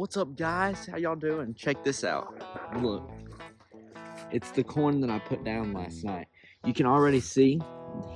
What's up, guys? How y'all doing? Check this out. Look, it's the corn that I put down last night. You can already see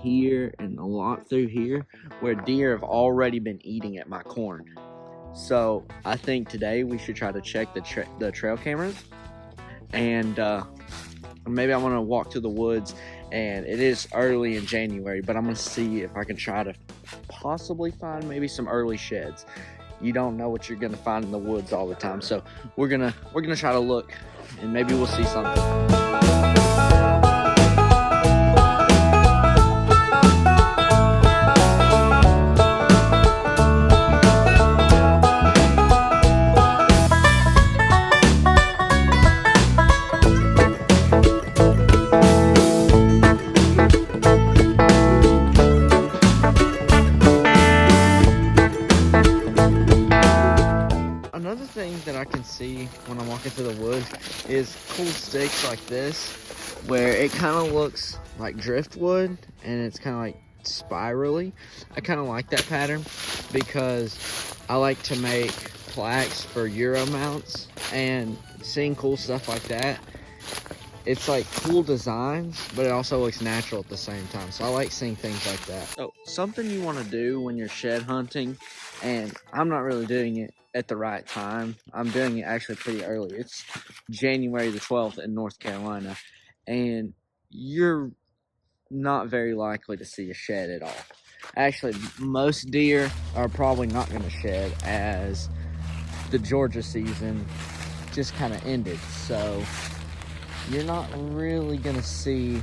here and a lot through here where deer have already been eating at my corn. So I think today we should try to check the trail cameras, and maybe I want to walk to the woods. And it is early in January, but I'm gonna see if I can try to possibly find maybe some early sheds. You don't know what you're gonna find in the woods all the time, so we're gonna try to look, and maybe we'll see something. Another thing that I can see when I'm walking through the woods is cool sticks like this, where it kind of looks like driftwood and it's kind of like spirally. I kind of like that pattern because I like to make plaques for Euro mounts, and seeing cool stuff like that, it's like cool designs, but it also looks natural at the same time. So I like seeing things like that. So something you want to do when you're shed hunting, and I'm not really doing it at the right time. I'm doing it actually pretty early. It's January the 12th in North Carolina, and you're not very likely to see a shed at all. Actually, most deer are probably not going to shed, as the Georgia season just kind of ended. So you're not really gonna see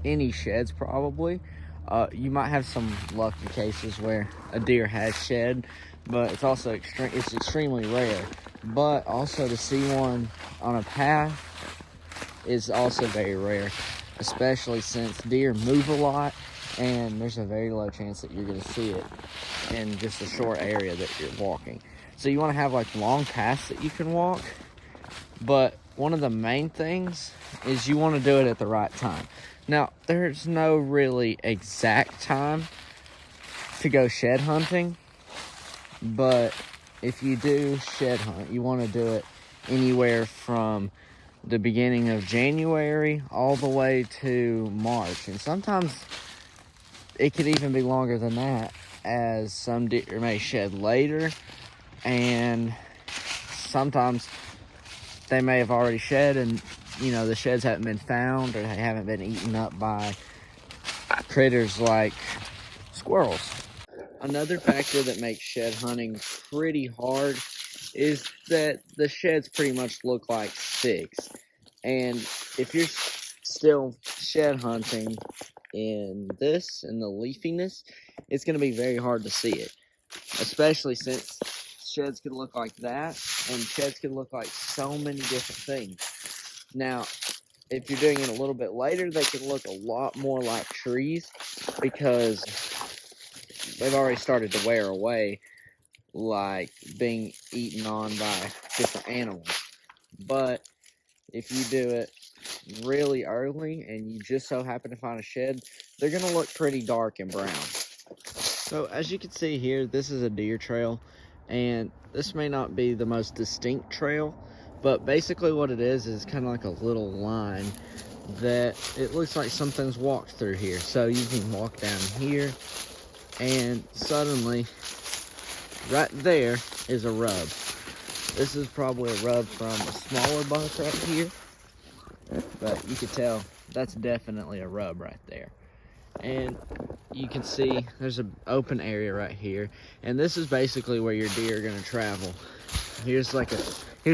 any sheds probably. You might have some lucky cases where a deer has shed, but it's also extremely rare. But also to see one on a path is also very rare, especially since deer move a lot, and there's a very low chance that you're gonna see it in just a short area that you're walking. So you want to have like long paths that you can walk, but one of the main things is you want to do it at the right time. Now, there's no really exact time to go shed hunting, but if you do shed hunt, you want to do it anywhere from the beginning of January all the way to March. And sometimes it could even be longer than that, as some deer may shed later, and sometimes they may have already shed and the sheds haven't been found, or they haven't been eaten up by critters like squirrels. Another factor that makes shed hunting pretty hard is that the sheds pretty much look like sticks. And if you're still shed hunting in the leafiness, it's going to be very hard to see it, especially since sheds can look like that, and sheds can look like so many different things. Now, if you're doing it a little bit later, they can look a lot more like trees because they've already started to wear away, like being eaten on by different animals. But if you do it really early and you just so happen to find a shed, they're going to look pretty dark and brown. So as you can see here, this is a deer trail, and this may not be the most distinct trail, but basically what it is kind of like a little line that it looks like something's walked through here. So you can walk down here, and suddenly right there is a rub. This is probably a rub from a smaller buck right here, but you can tell that's definitely a rub right there. And you can see there's an open area right here, and this is basically where your deer are going to travel. Here's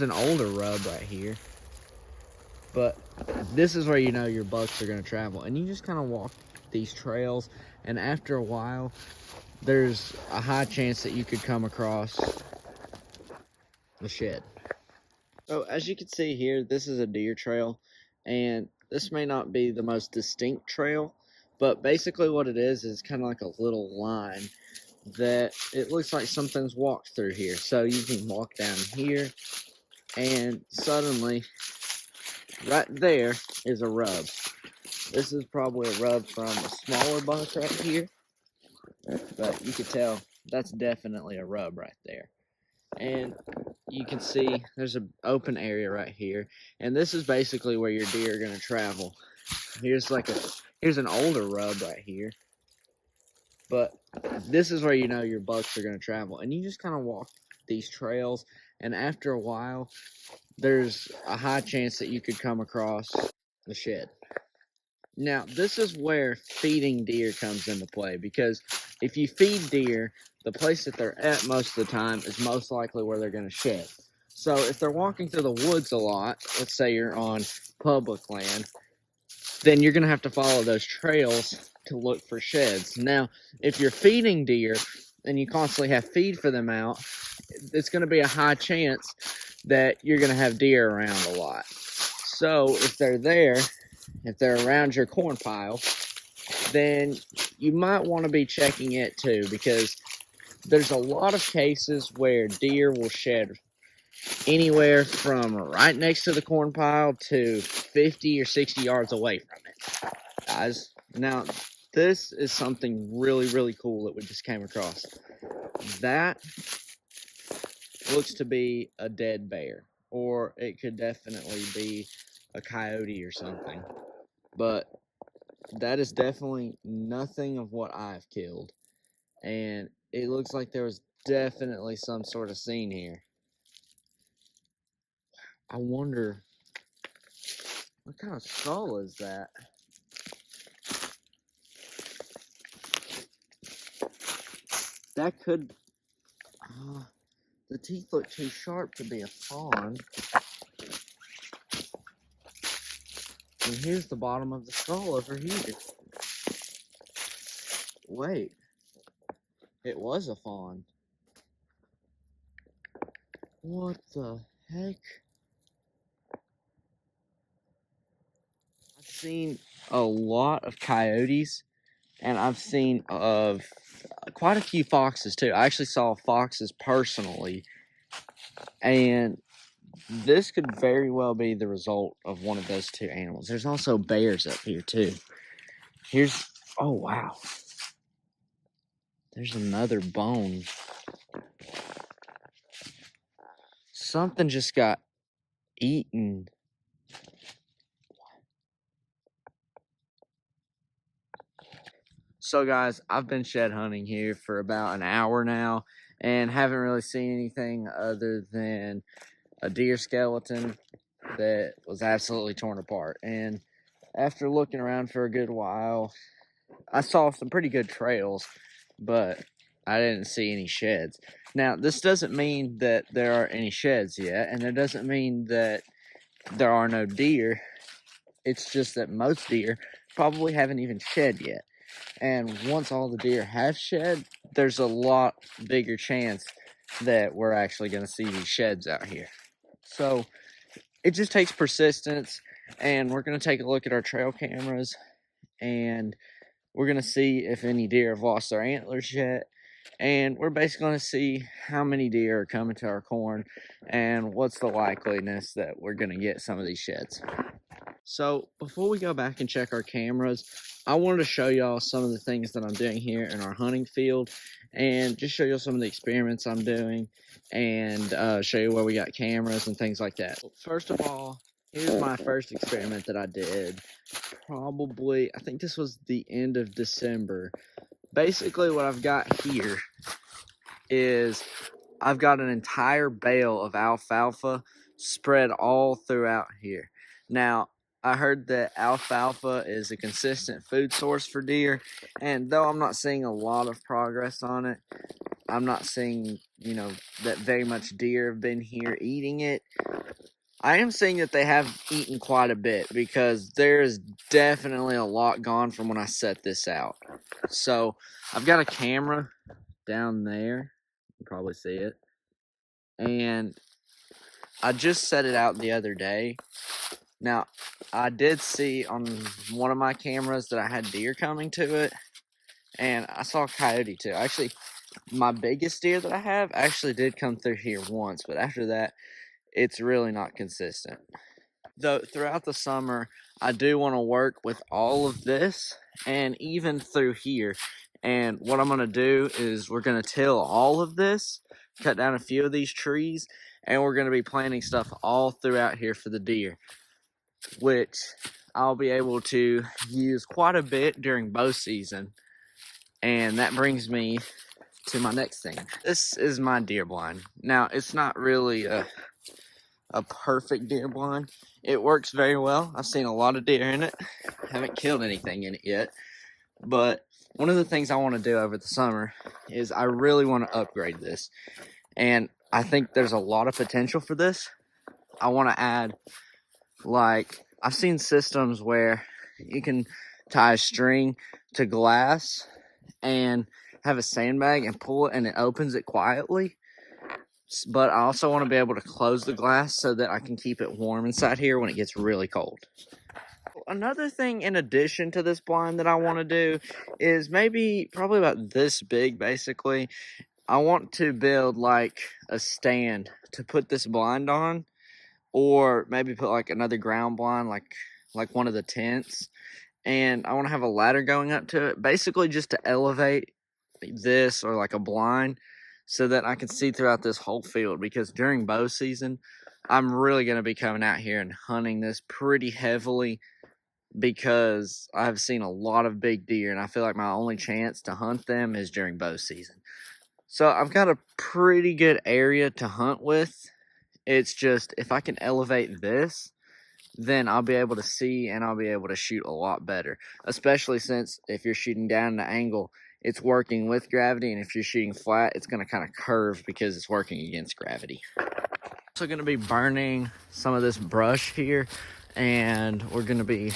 an older rub right here, but this is where your bucks are going to travel. And you just kind of walk these trails, and after a while there's a high chance that you could come across the shed. So as you can see here, this is a deer trail, and this may not be the most distinct trail, but basically what it is kind of like a little line that it looks like something's walked through here. So you can walk down here, and suddenly right there is a rub. This is probably a rub from a smaller buck right here, but you can tell that's definitely a rub right there. And you can see there's an open area right here, and this is basically where your deer are going to travel. Here's an older rub right here, but this is where you know your bucks are going to travel. And you just kind of walk these trails, and after a while there's a high chance that you could come across the shed. Now, this is where feeding deer comes into play, because if you feed deer, the place that they're at most of the time is most likely where they're going to shed. So if they're walking through the woods a lot, let's say you're on public land, then you're going to have to follow those trails to look for sheds. Now, if you're feeding deer and you constantly have feed for them out, it's going to be a high chance that you're going to have deer around a lot. So if they're there, if they're around your corn pile, then you might want to be checking it too, because there's a lot of cases where deer will shed anywhere from right next to the corn pile to 50 or 60 yards away from it, guys. Now, this is something really, really cool that we just came across. That looks to be a dead bear, or it could definitely be a coyote or something. But that is definitely nothing of what I've killed. And it looks like there was definitely some sort of scene here. I wonder, what kind of skull is that? That could... the teeth look too sharp to be a fawn. And here's the bottom of the skull over here. Wait. It was a fawn. What the heck? I've seen a lot of coyotes, and I've seen of quite a few foxes too. I actually saw foxes personally, and this could very well be the result of one of those two animals. There's also bears up here too. Here's, oh wow, there's another bone. Something just got eaten. So guys, I've been shed hunting here for about an hour now, and haven't really seen anything other than a deer skeleton that was absolutely torn apart. And after looking around for a good while, I saw some pretty good trails, but I didn't see any sheds. Now, this doesn't mean that there are any sheds yet, and it doesn't mean that there are no deer. It's just that most deer probably haven't even shed yet. And once all the deer have shed, there's a lot bigger chance that we're actually going to see these sheds out here. So it just takes persistence, and we're going to take a look at our trail cameras, and we're going to see if any deer have lost their antlers yet. And we're basically going to see how many deer are coming to our corn and what's the likeliness that we're going to get some of these sheds. So before we go back and check our cameras, I wanted to show y'all some of the things that I'm doing here in our hunting field, and just show you some of the experiments I'm doing, and show you where we got cameras and things like that. First of all, here's my first experiment that I did. Probably, I think this was the end of December. Basically what I've got here is I've got an entire bale of alfalfa spread all throughout here. Now, I heard that alfalfa is a consistent food source for deer, and though I'm not seeing a lot of progress on it, I'm not seeing, that very much deer have been here eating it. I am seeing that they have eaten quite a bit, because there's definitely a lot gone from when I set this out. So, I've got a camera down there. You can probably see it. And I just set it out the other day. Now, I did see on one of my cameras that I had deer coming to it, and I saw a coyote too. Actually, my biggest deer that I have actually did come through here once, but after that, it's really not consistent. Though throughout the summer, I do want to work with all of this, and even through here. And what I'm going to do is we're going to till all of this cut down a few of these trees, and we're going to be planting stuff all throughout here for the deer, which I'll be able to use quite a bit during bow season. And that brings me to my next thing. This is my deer blind. Now, it's not really a perfect deer blind. It works very well. I've seen a lot of deer in it. Haven't killed anything in it yet. But one of the things I want to do over the summer is I really want to upgrade this. And I think there's a lot of potential for this. I want to add, like, I've seen systems where you can tie a string to glass and have a sandbag and pull it and it opens it quietly. But I also want to be able to close the glass so that I can keep it warm inside here when it gets really cold. Another thing in addition to this blind that I want to do is probably about this big basically. I want to build like a stand to put this blind on, or maybe put like another ground blind like one of the tents, and I want to have a ladder going up to it, basically just to elevate this or like a blind so that I can see throughout this whole field, because during bow season I'm really going to be coming out here and hunting this pretty heavily, because I've seen a lot of big deer and I feel like my only chance to hunt them is during bow season. So I've got a pretty good area to hunt with. It's just if I can elevate this, then I'll be able to see and I'll be able to shoot a lot better. Especially since if you're shooting down an angle, it's working with gravity, and if you're shooting flat, it's going to kind of curve because it's working against gravity. Also going to be burning some of this brush here, and we're going to be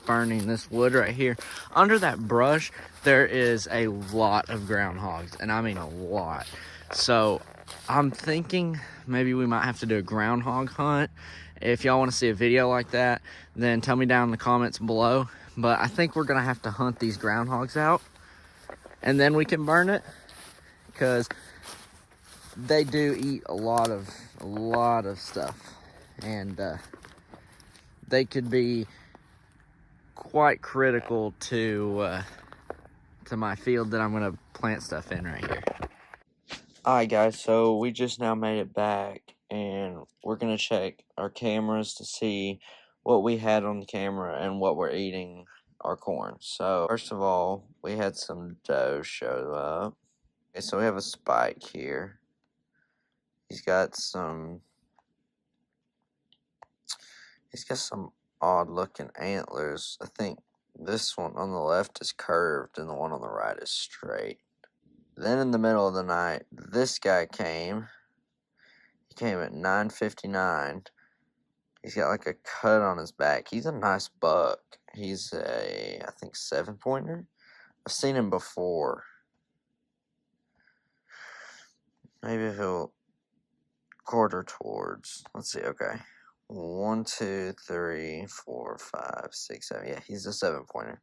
burning this wood right here. Under that brush, there is a lot of groundhogs, and I mean a lot. So I'm thinking maybe we might have to do a groundhog hunt. If y'all want to see a video like that, then tell me down in the comments below. But I think we're gonna have to hunt these groundhogs out, and then we can burn it, because they do eat a lot of stuff, and they could be quite critical to my field that I'm gonna plant stuff in right here. Alright guys, so we just now made it back, and we're gonna check our cameras to see what we had on the camera and what we're eating our corn. So first of all, we had some doe show up. Okay, so we have a spike here. He's got some odd looking antlers. I think this one on the left is curved and the one on the right is straight. Then in the middle of the night, this guy came. He came at 9:59. He's got like a cut on his back. He's a nice buck. He's I think 7-pointer. I've seen him before. Maybe if he'll quarter towards. Let's see. Okay. 1, 2, 3, 4, 5, 6, 7. Yeah, he's a 7-pointer.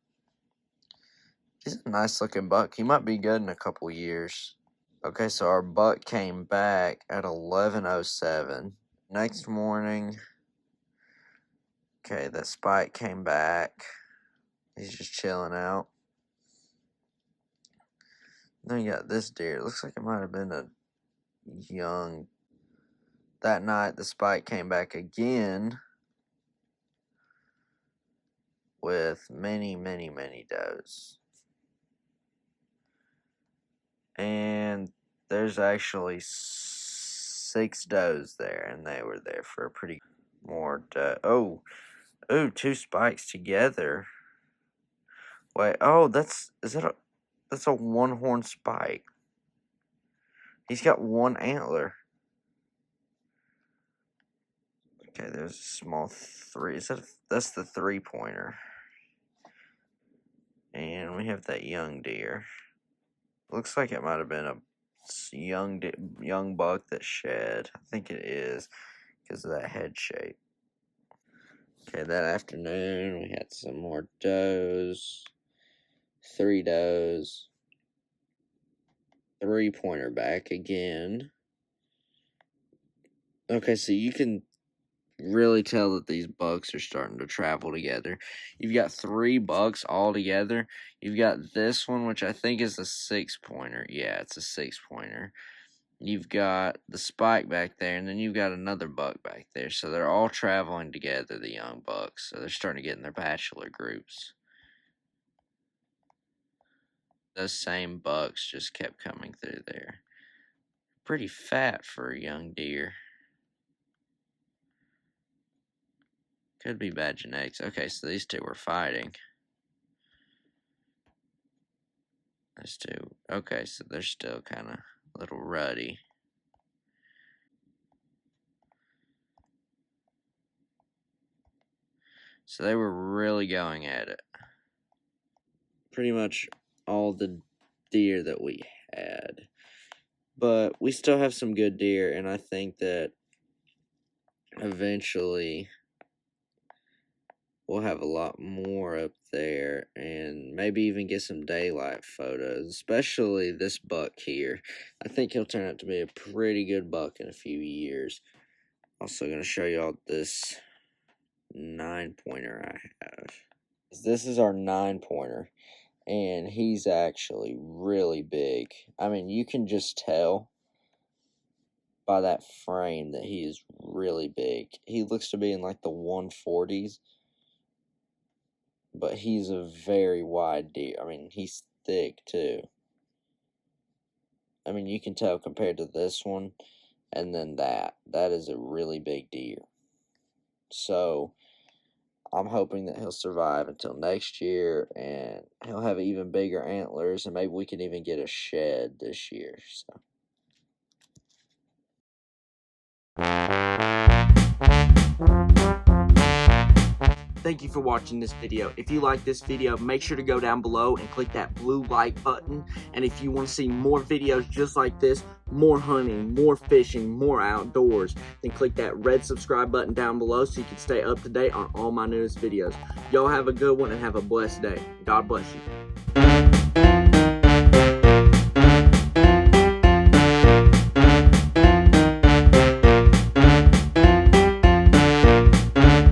He's a nice looking buck. He might be good in a couple years. Okay, so our buck came back at 11:07. Next morning, okay, that spike came back. He's just chilling out. Then you got this deer. It looks like it might have been a young. That night, the spike came back again with many, many, many does. And there's actually 6 does there, and they were there for a pretty more doe. Oh, 2 spikes together. Wait, oh, that's a one-horn spike. He's got 1 antler. Okay, there's a small 3. That's the 3-pointer. And we have that young deer. Looks like it might have been a young buck that shed. I think it is because of that head shape. Okay, that afternoon we had some more does. 3 does. 3-pointer back again. Okay, so you can really tell that these bucks are starting to travel together. You've got 3 bucks all together. You've got this one, which I think is a 6-pointer. Yeah, it's a 6-pointer. you've got the spike back there, and then you've got another buck back there. So they're all traveling together, the young bucks. So they're starting to get in their bachelor groups. Those same bucks just kept coming through there. Pretty fat for a young deer. Could be bad genetics. Okay, so these two were fighting. Those two. Okay, so they're still kind of a little ruddy. So they were really going at it. Pretty much all the deer that we had. But we still have some good deer, and I think that eventually we'll have a lot more up there, and maybe even get some daylight photos, especially this buck here. I think he'll turn out to be a pretty good buck in a few years. Also going to show y'all this 9-pointer I have. This is our 9-pointer, and he's actually really big. I mean, you can just tell by that frame that he is really big. He looks to be in like the 140s, but he's a very wide deer. I mean, he's thick too. I mean, you can tell compared to this one, and then that is a really big deer. So I'm hoping that he'll survive until next year, and he'll have even bigger antlers, and maybe we can even get a shed this year. So. Thank you for watching this video. If you like this video, make sure to go down below and click that blue like button. And if you want to see more videos just like this, more hunting, more fishing, more outdoors, then click that red subscribe button down below so you can stay up to date on all my newest videos. Y'all have a good one and have a blessed day. God bless you.